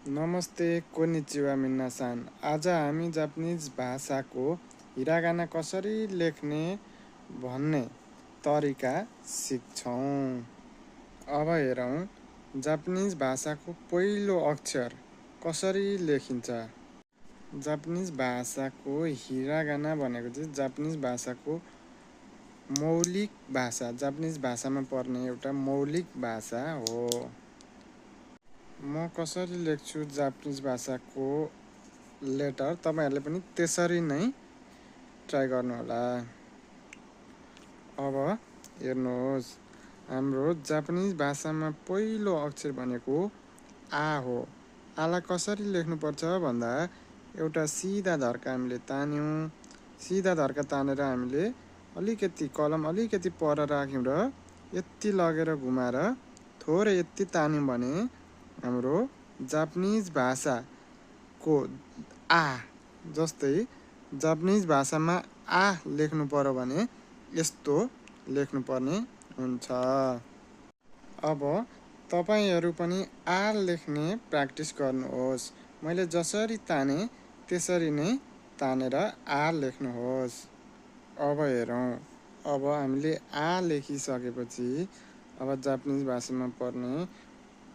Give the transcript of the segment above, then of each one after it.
नमस्ते कोनिचिवा मिन्नासान। आज हामी जापानिज भाषाको हिरागाना कसरी लेख्ने भन्ने तरिका सिक्छौँ। अब हेरौँ जापानिज भाषाको पहिलो अक्षर कसरी लेखिन्छ। जापानिज भाषाको हिरागाना भनेको चाहिँ जापानिज भाषाको मौलिक भाषा, जापानिज भाषामा पर्ने एउटा मौलिक भाषा हो। म कसरी लेख्छु जापानिज भाषाको लेटर, तपाईहरुले पनि त्यसरी नै ट्राई गर्नुहोला। अब हेर्नुहोस्, हाम्रो जापानिज भाषामा पहिलो अक्षर भनेको आ हो। आलाई कसरी लेख्नुपर्छ भन्दा एउटा सिधा धर्का हामीले तान्यौँ। सिधा धर्का तानेर हामीले अलिकति कलम अलिकति पर राख्यौँ र यति लगेर घुमाएर थोरै यति तान्यौँ भने हाम्रो जापानिज भाषाको आ जस्तै जापानिज भाषामा आ लेख्नु पर्यो भने यस्तो लेख्नुपर्ने हुन्छ। अब तपाईहरु पनि आ लेख्ने प्र्याक्टिस गर्नुहोस्। मैले जसरी ताने त्यसरी नै तानेर आ लेख्नुहोस्। अब हेरौँ, अब हामीले आ लेखिसकेपछि अब जापानिज भाषामा पर्ने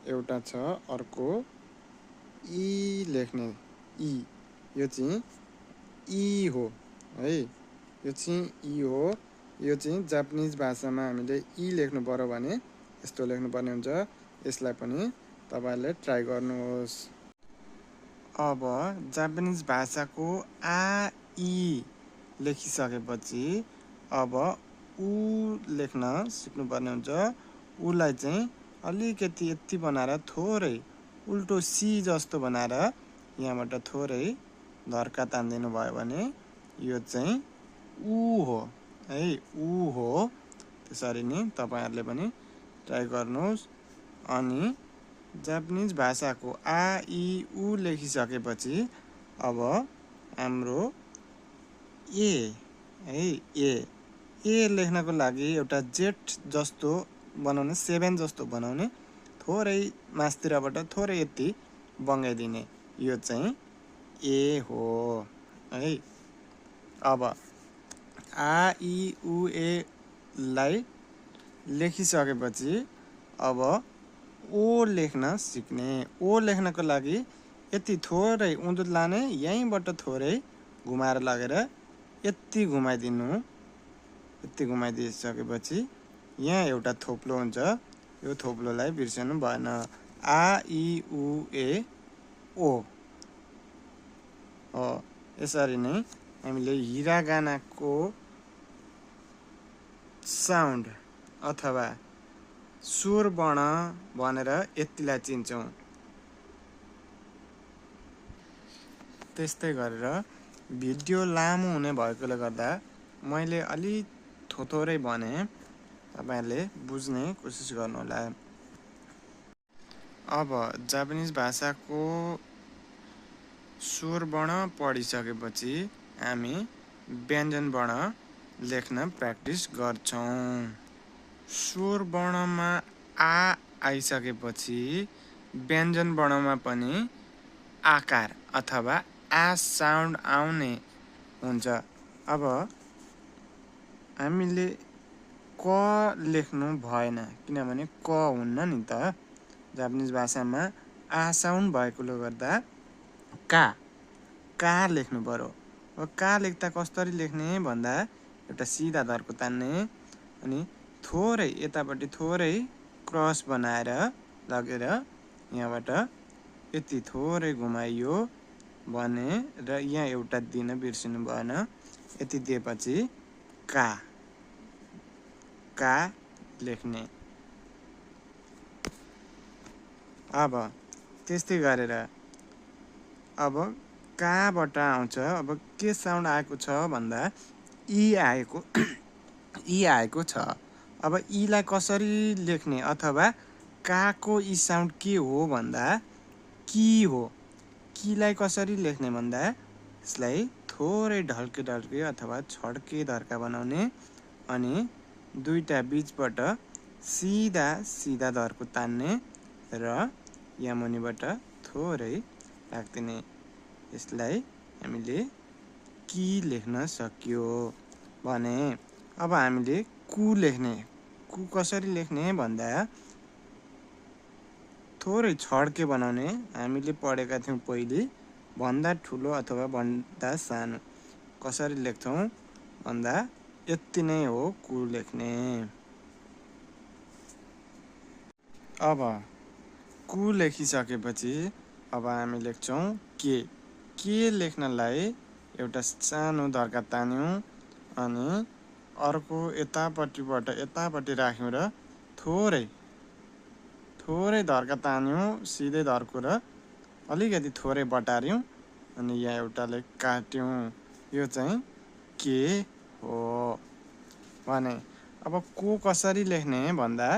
एउटा छ अर्को ई लेख्ने। ई यो चाहिँ ई हो है, यो चाहिँ ई हो। यो चाहिँ जापानिज भाषामा हामीले ई लेख्नु पर्यो भने यस्तो लेख्नुपर्ने हुन्छ। यसलाई पनि तपाईहरुले ट्राई गर्नुहोस्। अब जापानिज भाषाको आ ई लेखिसकेपछि अब उ लेख्न सिक्नुपर्ने हुन्छ। उलाई चाहिँ अलिकति यति बनाएर थोरै उल्टो सी जस्तो बनाएर यहाँबाट थोरै धर्का तान्दिनु भयो भने यो चाहिँ उ हो है, उ हो। त्यसरी नै तपाईहरुले पनि ट्राई गर्नुहोस्। अनि जापानिज भाषाको आ ई उ लेखिसकेपछि अब हाम्रो ए है, ए लेख्नको लागि एउटा जेट जस्तो बनाउने, 7 जस्तो बनाउने, थोरै मास्तिरबाट थोरै यति बङ्गाइदिने, यो चाहिँ ए हो है। अब आ ई उ ए लाई लेखिसकेपछि अब ओ लेख्न सिक्ने। ओ लेख्नको लागि यति थोरै उँधो लाने, यहीँबाट थोरै घुमाएर लगेर यति घुमाइदिनु। यति घुमाइदिसकेपछि यहाँ एउटा थोप्लो हुन्छ, यो थोप्लोलाई बिर्सनु भएन। आ ई उ ए ओ हो। यसरी नै हामीले हिरागानाको साउन्ड अथवा स्वर वर्ण भनेर यतिलाई चिन्छौँ। त्यस्तै गरेर भिडियो लामो हुने भएकोले गर्दा मैले अलि थोरै भने, तपाईहरुले बुझ्ने कोसिस गर्नुहोला। अब जापानिज भाषाको स्वर वर्ण पढिसकेपछि हामी व्यञ्जन वर्ण लेख्न प्र्याक्टिस गर्छौँ। स्वर वर्णमा आ आइसकेपछि व्यञ्जन वर्णमा पनि आकार अथवा आ साउन्ड आउने हुन्छ। अब हामीले क लेख्नु भएन, किनभने क हुन्न नि त। जापानिज भाषामा आ साउन्ड भएकोले गर्दा का लेख्नु पर्यो। का लेख्दा कसरी लेख्ने भन्दा एउटा सिधा धर्को तान्ने, अनि थोरै यतापट्टि थोरै क्रस बनाएर लगेर यहाँबाट यति थोरै घुमाइयो भने र यहाँ एउटा दिन बिर्सिनु भएन। यति दिएपछि का लेख्ने। अब त्यस्तै गरेर अब काबाट आउँछ, अब के साउन्ड आएको छ भन्दा ई आएको छ। अब ईलाई कसरी लेख्ने अथवा काको ई साउन्ड के हो भन्दा की हो। कीलाई कसरी लेख्ने भन्दा यसलाई थोरै ढल्के अथवा छड्के धर्का बनाउने, अनि दुईटा बीचबाट सिधा धर्को तान्ने र यहाँ मुनिबाट थोरै राखिदिने। यसलाई हामीले कि लेख्न सक्यो भने अब हामीले कु लेख्ने। कु कसरी लेख्ने भन्दा थोरै छड्के बनाउने। हामीले पढेका थियौँ पहिले भन्दा ठुलो अथवा भन्दा सानो कसरी लेख्छौँ भन्दा यति नै हो कु लेख्ने। अब कु लेखिसकेपछि अब हामी लेख्छौँ के लेख्नलाई एउटा सानो धर्का तान्यौँ अनि अर्को यतापट्टिबाट यतापट्टि राख्यौँ र थोरै धर्का तान्यौँ सिधै धर्को र अलिकति थोरै बटार्यौँ अनि यहाँ एउटाले काट्यौँ। यो चाहिँ के हो भने अब को कसरी लेख्ने भन्दा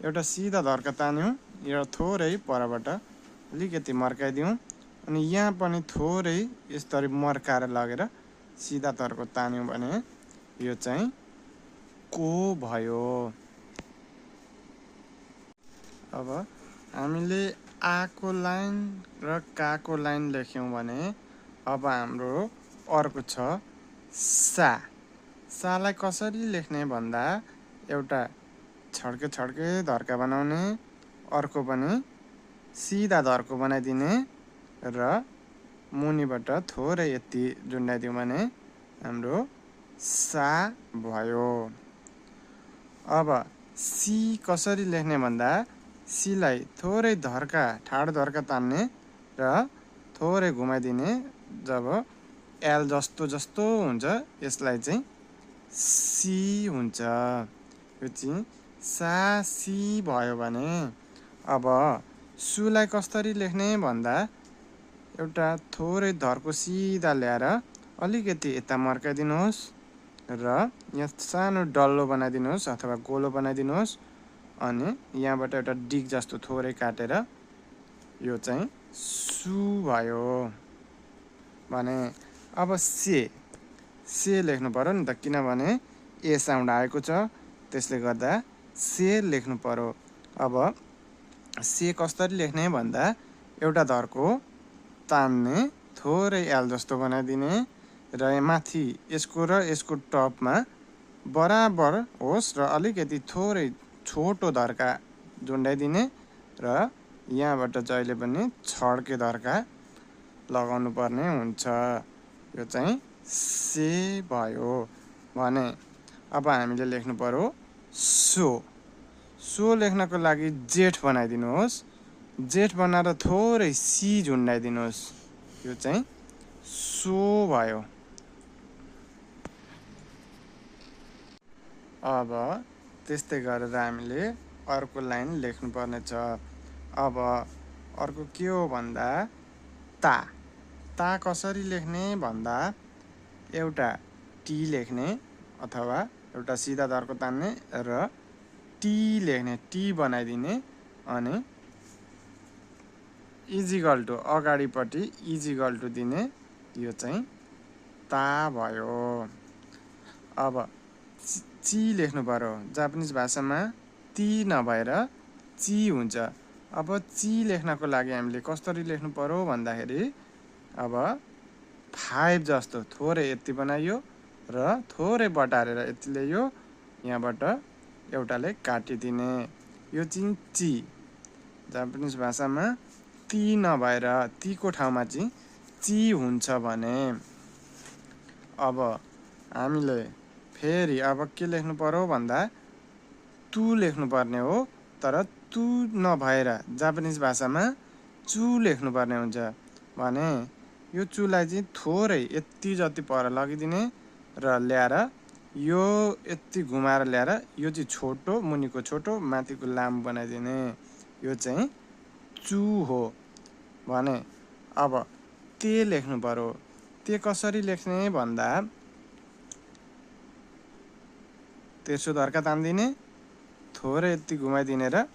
एउटा सिधा धर्का तान्यौँ र थोरै परबाट अलिकति मर्काइदिउँ अनि यहाँ पनि थोरै यसरी मर्काएर लगेर सिधा धर्को तान्यौँ भने यो चाहिँ को भयो। अब हामीले आको लाइन र काको लाइन लेख्यौँ भने अब हाम्रो अर्को छ सालाई कसरी लेख्ने भन्दा एउटा छड्के धर्का बनाउने, अर्को पनि सिधा धर्को बनाइदिने र मुनिबाट थोरै यति जुन्डाइदिउँ भने हाम्रो सा भयो। अब सी कसरी लेख्ने भन्दा सीलाई थोरै ठाडो धर्का तान्ने र थोरै घुमाइदिने। जब एल जस्तो हुन्छ यसलाई चाहिँ सी हुन्छ। यो चाहिँ सी भयो भने अब सुलाई कसरी लेख्ने भन्दा एउटा थोरै धर्को सिधा ल्याएर अलिकति यता मर्काइदिनुहोस् र यहाँ सानो डल्लो बनाइदिनुहोस् अथवा गोलो बनाइदिनुहोस् अनि यहाँबाट एउटा डिग जस्तो थोरै काटेर यो चाहिँ सु भयो भने अब से लेख्नु पर्यो नि त, किनभने ए साउन्ड आएको छ त्यसले गर्दा से लेख्नु पर्यो। अब से कसरी लेख्ने भन्दा एउटा धर्को तान्ने, थोरै एल जस्तो बनाइदिने र माथि यसको र यसको टपमा बराबर होस् र अलिकति थोरै छोटो धर्का जुन्डाइदिने र यहाँबाट जहिले पनि छड्के धर्का लगाउनु पर्ने हुन्छ। यो चाहिँ से भयो भने अब हामीले लेख्नु पर्यो सो लेख्नको लागि जेठ बनाइदिनुहोस्। जेठ बनाएर थोरै सी झुन्डाइदिनुहोस्। यो चाहिँ सो भयो। अब त्यस्तै गरेर हामीले अर्को लाइन लेख्नुपर्ने छ। अब अर्को के हो भन्दा ता कसरी लेख्ने भन्दा एउटा टी लेख्ने अथवा एउटा सिधा धर्को तान्ने र टी लेख्ने, टी बनाइदिने अनि इजिकल टु अगाडिपट्टि इजिकल टु दिने। यो चाहिँ ता भयो। अब ची लेख्नु पर्यो। जापानिज भाषामा ती नभएर ची हुन्छ। अब ची लेख्नको लागि हामीले कसरी लेख्नु पर्यो भन्दाखेरि अब 5 जस्तो थोरै यति बनाइयो र थोरै बटारेर यति ल्याइयो, यहाँबाट एउटाले काटिदिने। यो चाहिँ ची। जापानिज भाषामा ती नभएर तीको ठाउँमा चाहिँ ची हुन्छ भने अब हामीले फेरि अब के लेख्नु पर्यो भन्दा तु लेख्नु पर्ने हो। तर तु नभएर जापानिज भाषामा चु लेख्नुपर्ने हुन्छ भने यो चुलाई चाहिँ थोरै यति जति पर लगिदिने र ल्याएर यो यति घुमाएर ल्याएर यो चाहिँ छोटो, मुनिको छोटो, माथिको लामो बनाइदिने। यो चाहिँ चु हो भने अब ते लेख्नु पर्यो। ते कसरी लेख्ने भन्दा तेर्सो धर्का तान्दिने, थोरै यति घुमाइदिने र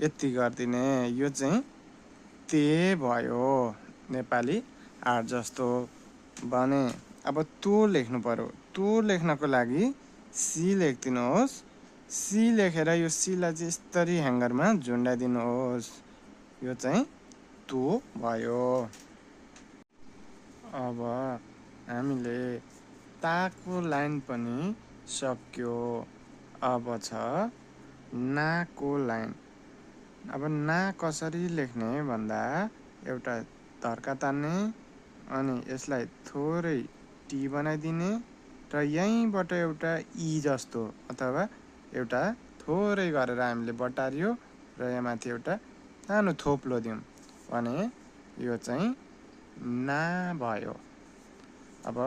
यति गरिदिने। यो चाहिँ ते भयो नेपाली आर्ट जस्तो भने अब तो लेख्नु पर्यो। तो लेख्नको लागि सी लेखिदिनुहोस्। सी लेखेर यो सीलाई चाहिँ यसरी ह्याङ्गरमा झुन्डाइदिनुहोस्। यो चाहिँ तो भयो। अब हामीले ताको लाइन पनि सक्यो। अब छ नाको लाइन। अब ना कसरी लेख्ने भन्दा एउटा धर्का तान्ने अनि यसलाई थोरै टी बनाइदिने र यहीँबाट एउटा ई जस्तो अथवा एउटा थोरै गरेर हामीले बटारियो र यहाँ माथि एउटा सानो थोप्लो दिउँ भने यो चाहिँ ना भयो। अब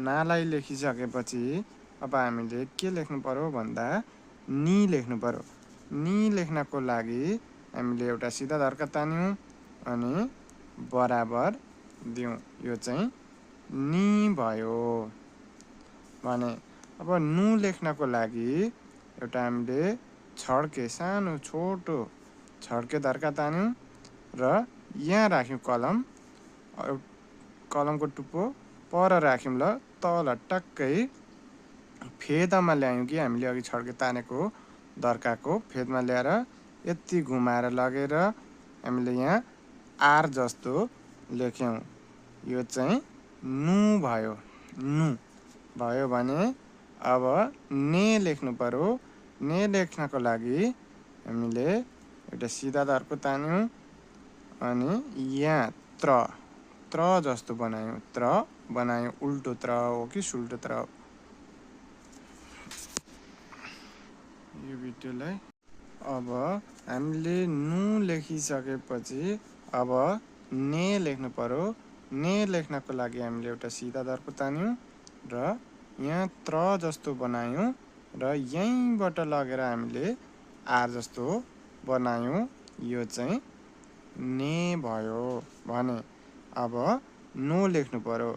नालाई लेखिसकेपछि अब हामीले के लेख्नु पर्यो भन्दा नि लेख्नु पर्यो। नि लेख्नको लागि हामीले एउटा सिधा धर्का तान्यौँ अनि बराबर दिउँ। यो चाहिँ नि भयो भने अब नु लेख्नको लागि एउटा हामीले छड्के सानो छोटो छड्के धर्का तान्यौँ र यहाँ राख्यौँ कलम। कलमको टुप्पो पर राख्यौँ ल तल टक्कै फेदमा ल्यायौँ कि हामीले अघि छड्के तानेको धर्काको फेदमा ल्याएर यति घुमाएर लगेर हामीले यहाँ आर जस्तो लेख्यौँ। यो चाहिँ नु भयो। नु भयो भने अब ने लेख्नु पर्यो। ने लेख्नको लागि हामीले एउटा सिधा धर्को तान्यौँ अनि यहाँ त्र जस्तो बनायौँ। त्र बनायौँ। उल्टो त्र हो कि सुल्टो त्र हो यो भिडियोलाई। अब हामीले नु लेखिसकेपछि अब ने लेख्नु पर्यो। ने लेख्नको लागि हामीले एउटा सिधा धर्को तान्यौँ र यहाँ त्र जस्तो बनायौँ र यहीँबाट लगेर हामीले आर जस्तो बनायौँ। यो चाहिँ ने भयो भने अब नो लेख्नु पर्यो।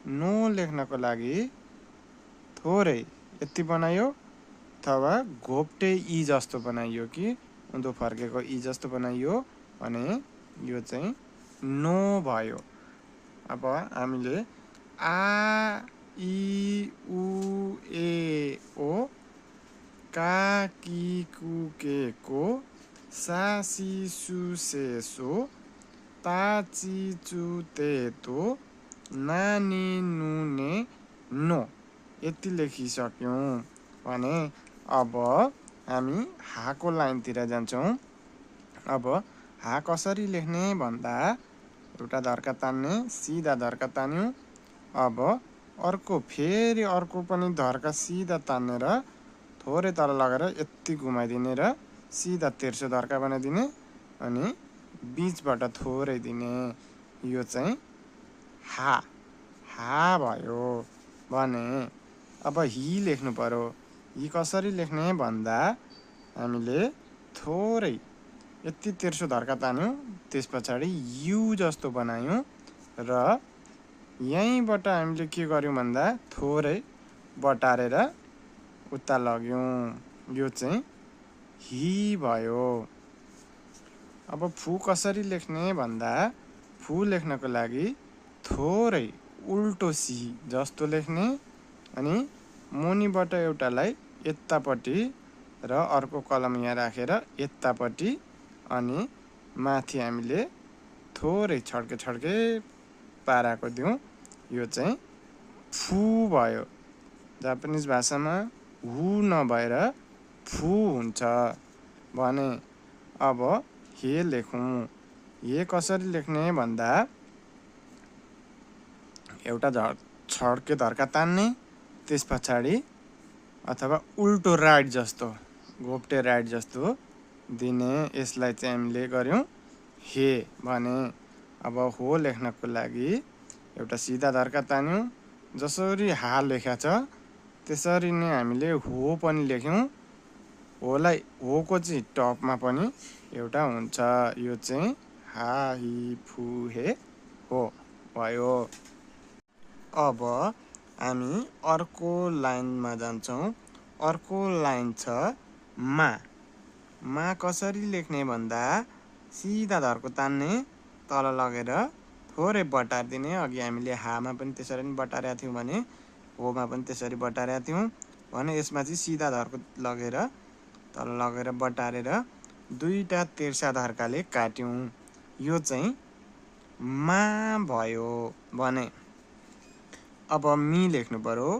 नो लेख्नको लागि थोरै यति बनायो अथवा घोप्टे ई जस्तो बनाइयो कि उँधो फर्केको ई जस्तो बनाइयो भने यो चाहिँ नो भयो। अब हामीले आ इ उ ए ओ का कि कु के को सा सी सु से सो ता ची चु ते तो ना नि नु ने नो यति लेखिसक्यौँ भने अब हामी हाको लाइनतिर जान्छौँ। अब हा कसरी लेख्ने भन्दा एउटा धर्का तान्ने सिधा धर्का तान्यौँ। अब फेरि अर्को पनि धर्का सिधा तान्नेर थोरै तल लगेर यति घुमाइदिने र सिधा तेर्सो धर्का बनाइदिने अनि बिचबाट थोरै दिने। यो चाहिँ हा भयो भने अब हि लेख्नु पर्यो। हि कसरी लेख्ने भन्दा हामीले थोरै यति तेर्सो धर्का तान्यौँ त्यस पछाडि यु जस्तो बनायौँ र यहीँबाट हामीले के गर्यौँ भन्दा थोरै बटारेर उता लग्यौँ। यो चाहिँ हि भयो। अब फु कसरी लेख्ने भन्दा फु लेख्नको लागि थोरै उल्टो सी जस्तो लेख्ने अनि मुनिबाट एउटालाई यतापट्टि र अर्को कलम यहाँ राखेर यतापट्टि अनि माथि हामीले थोरै छड्के पाराको दिउँ। यो चाहिँ फु भयो। जापानिज भाषामा हु नभएर फु हुन्छ भने अब हे लेखौँ। हे कसरी लेख्ने भन्दा एउटा छड्के धर्का तान्ने त्यस पछाडि अथवा उल्टो राइट जस्तो घोप्टे राइट जस्तो दिने। यसलाई चाहिँ हामीले गर्यौँ हे भने अब हो लेख्नको लागि एउटा सिधा धर्का तान्यौँ। जसरी हा लेख्या छ त्यसरी नै हामीले हो पनि लेख्यौँ। होलाई होको चाहिँ टपमा पनि एउटा हुन्छ। यो चाहिँ हा हि फु हे हो भयो। अब हामी अर्को लाइनमा जान्छौँ। अर्को लाइन छ मा। मा कसरी लेख्ने भन्दा सिधा धर्को तान्ने तल लगेर थोरै बटारिदिने। अघि हामीले हामा पनि त्यसरी नै बटारेका थियौँ भने होमा पनि त्यसरी बटारेका थियौँ भने यसमा चाहिँ सिधा धर्को लगेर तल लगेर बटारेर दुईटा तेर्सा धर्काले काट्यौँ। यो चाहिँ मा भयो भने अब मी लेख्नु पर्यो।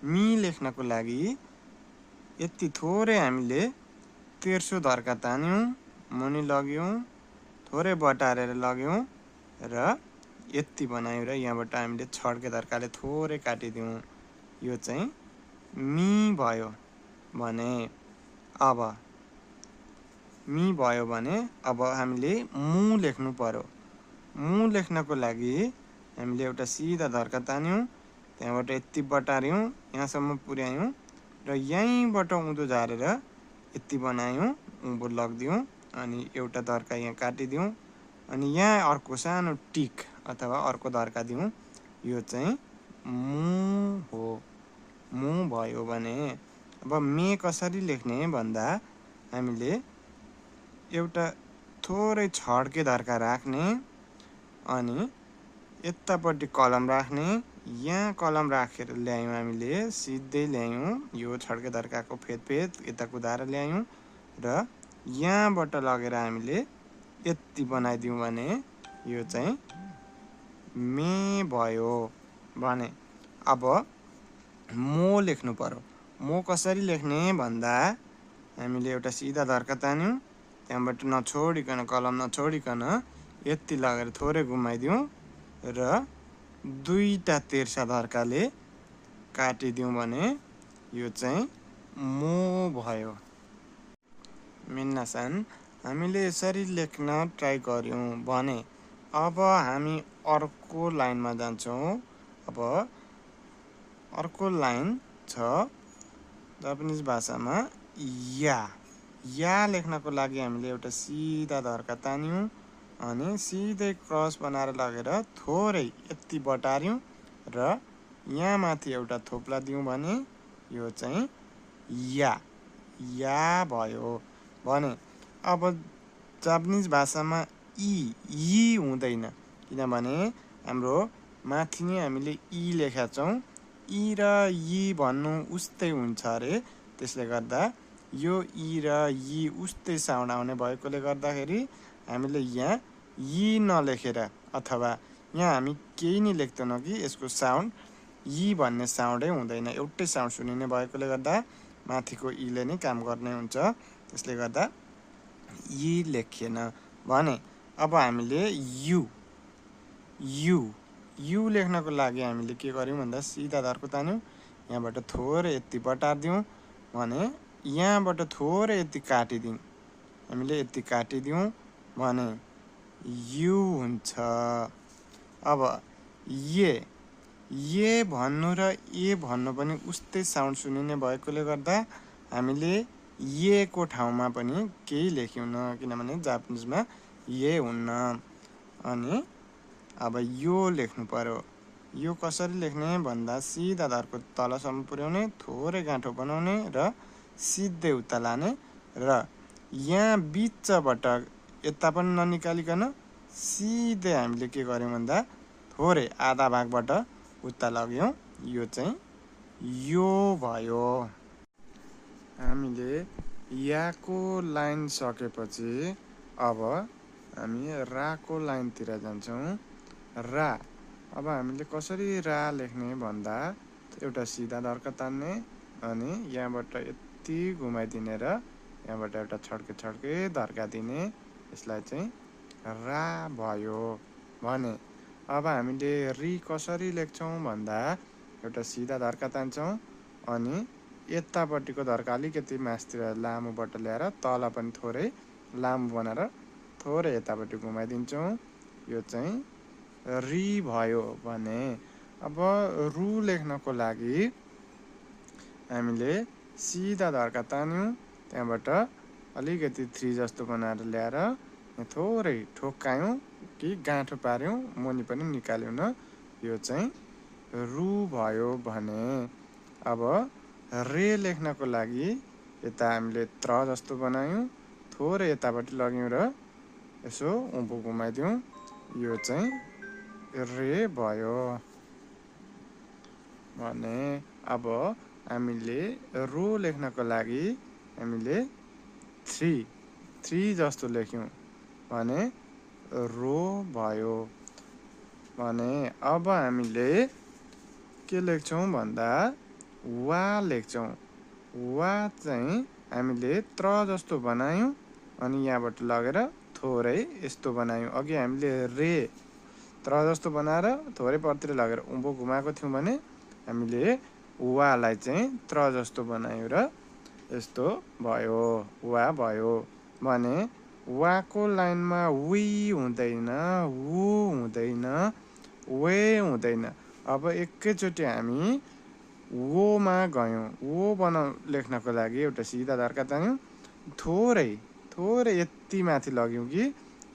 मी लेख्नको लागि यति थोरै हामीले तेर्सो धर्का तान्यौँ, मुनि लग्यौँ, थोरै बटारेर लग्यौँ र यति बनायौँ र यहाँबाट हामीले छड्के धर्काले थोरै काटिदिउँ। यो चाहिँ मी भयो भने अब मी भयो भने अब हामीले मु लेख्नु पर्यो। मु लेख्नको लागि हामीले एउटा सिधा धर्का तान्यौँ, त्यहाँबाट यति बटार्यौँ, यहाँसम्म पुर्यायौँ र यहीँबाट उँधो झारेर यति बनायौँ, उँभो लगिदिउँ अनि एउटा धर्का यहाँ काटिदिउँ अनि यहाँ अर्को सानो टिक अथवा अर्को धर्का दिउँ। यो चाहिँ मु हो। मु भयो भने अब मे कसरी लेख्ने भन्दा हामीले एउटा थोरै छड्के धर्का राख्ने अनि यतापट्टि कलम राख्ने। यहाँ कलम राखेर ल्यायौँ, हामीले सिधै ल्यायौँ, यो छड्के धर्काको फेदफेद यता कुदाएर ल्यायौँ र यहाँबाट लगेर हामीले यति बनाइदिउँ भने यो चाहिँ मे भयो भने अब मो लेख्नु पर्यो। मो कसरी लेख्ने भन्दा हामीले एउटा सिधा धर्का तान्यौँ, त्यहाँबाट नछोडिकन कलम नछोडिकन यति लगेर थोरै घुमाइदिउँ र दुईटा तेर्सा धर्काले काटिदिउँ भने यो चाहिँ मो भयो। मिन्नासान हामीले यसरी लेख्न ट्राई गर्यौँ भने अब हामी अर्को लाइनमा जान्छौँ। अब अर्को लाइन छ जापानिज भाषामा या लेख्नको लागि हामीले एउटा सिधा धर्का तान्यौँ अनि सिधै क्रस बनाएर लगेर थोरै यति बटार्यौँ र यहाँ माथि एउटा थोप्ला दिउँ भने यो चाहिँ या भयो भने अब जापानिज भाषामा यी हुँदैन, किनभने हाम्रो माथि नै हामीले ई लेखेका छौँ। ई र यी भन्नु उस्तै हुन्छ अरे, त्यसले गर्दा यो ई र यी उस्तै साउन्ड आउने भएकोले गर्दाखेरि हामीले यहाँ यी नलेखेर अथवा यहाँ हामी केही नै लेख्दैनौँ कि यसको साउन्ड यी भन्ने साउन्डै हुँदैन, एउटै साउन्ड सुनिने भएकोले गर्दा माथिको ईले नै काम गर्ने हुन्छ। त्यसले गर्दा यी लेखिएन भने अब हामीले यु लेख्नको लागि हामीले के गर्यौँ भन्दा सिधा धर्को तान्यौँ, यहाँबाट थोरै यति बटारिदिउँ भने यहाँबाट थोरै यति काटिदिउँ, हामीले यति काटिदिउँ भने यु हुन्छ। अब ये भन्नु र ए भन्नु पनि उस्तै साउन्ड सुनिने भएकोले गर्दा हामीले ये को ठाउँमा पनि केही लेख्यौँ, किनभने जापानिजमा ये हुन्न। अनि अब यो लेख्नु पर्यो। यो कसरी लेख्ने भन्दा सिधा धर्को तलसम्म पुर्याउने, थोरै गाँठो बनाउने र सिधै उता लाने र यहाँ बिचबाट यता पनि ननिकालिकन सिधै हामीले के गर्यौँ भन्दा थोरै आधा भागबाट उता लग्यौँ, यो चाहिँ यो भयो। हामीले याको लाइन सकेपछि अब हामी राको लाइनतिर जान्छौँ। रा अब हामीले कसरी रा लेख्ने भन्दा एउटा सिधा धर्का तान्ने अनि यहाँबाट यति घुमाइदिने र यहाँबाट एउटा छड्के धर्का दिने, यसलाई चाहिँ रा भयो भने अब हामीले री कसरी लेख्छौँ भन्दा एउटा सिधा धर्का तान्छौँ अनि यतापट्टिको धर्का अलिकति मासतिर लामोबाट ल्याएर तल पनि थोरै लामो बनाएर थोरै यतापट्टि घुमाइदिन्छौँ, यो चाहिँ री भयो भने अब रु लेख्नको लागि हामीले सिधा धर्का तान्यौँ, त्यहाँबाट अलिकति 3 जस्तो बनाएर ल्याएर थोरै ठोक्कायौँ कि गाँठो पार्यौँ, मुनि पनि निकाल्यौँ न, यो चाहिँ रु भयो भने अब रे लेख्नको लागि यता हामीले त्र जस्तो बनायौँ, थोरै यतापट्टि लग्यौँ र यसो उँभो घुमाइदिउँ, यो चाहिँ रे भयो भने अब हामीले रो लेख्नको लागि हामीले 3 जस्तो लेख्यौँ भने रो भयो। भने अब हामीले के लेख्छौँ भन्दा वा लेख्छौँ। वा चाहिँ हामीले त्र जस्तो बनायौँ अनि यहाँबाट लगेर थोरै यस्तो बनायौँ। अघि हामीले रे त्र जस्तो बनाएर थोरै परतिर लगेर उँभो घुमाएको थियौँ भने हामीले वालाई चाहिँ त्र जस्तो बनायौँ र यस्तो भयो, वा भयो। भने वाको लाइनमा वी हुँदैन, वु हुँदैन, वे हुँदैन। अब एकैचोटि हामी वोमा गयौँ। वो लेख्नको लागि एउटा सिधा धर्का तान्यौँ, थोरै यति माथि लग्यौँ कि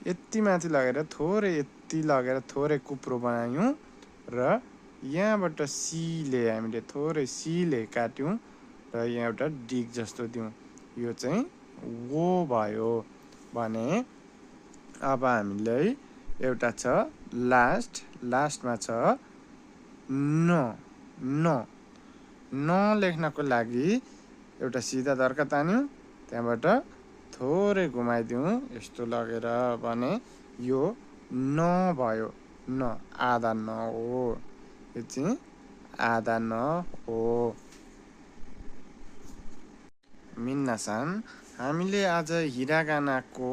यति माथि लगेर थोरै यति लगेर थोरै कुप्रो बनायौँ र यहाँबाट सीले हामीले थोरै सीले काट्यौँ र यहाँ एउटा डिग जस्तो दियौँ। यो चाहिँ वो भयो। भने अब हामीलाई एउटा छ लास्टमा छ न लेख्नको लागि एउटा सिधा धर्का तान्यौँ, त्यहाँबाट थोरै घुमाइदिउँ यस्तो लगेर। भने यो न भयो। न आधा न हो, यो चाहिँ आधा न हो। मिन्नासान, हामीले आज हिरागानाको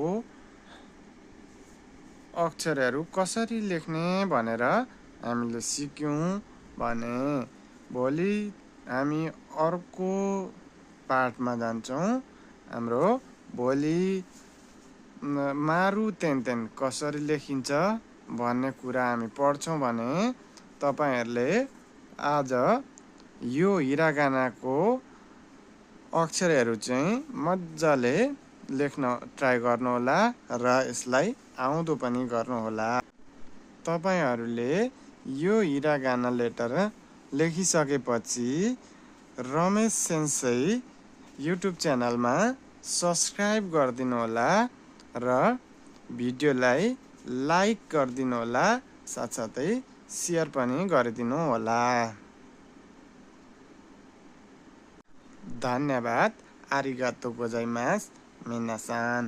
अक्षरहरू कसरी लेख्ने भनेर हामीले सिक्यौँ। भने भोलि हामी अर्को पाठमा जान्छौँ। हाम्रो भोलि मारु तेन कसरी लेखिन्छ भन्ने कुरा हामी पढ्छौँ। भने तपाईहरूले आज यो हिरागानाको अक्षरहरू चाहिँ मजाले लेख्न ट्राई गर्नुहोला र यसलाई आउँदो पनि गर्नुहोला। तपाईहरूले यो हिरागाना लेटर लेखिसकेपछि रमेश सेन्सै युट्युब च्यानलमा सब्सक्राइब गरिदिनुहोला र भिडियोलाई लाइक गरिदिनुहोला, साथसाथै सेयर पनि गरिदिनुहोला। धन्यवाद। आरिगातो गोजाइमास। मिनासान।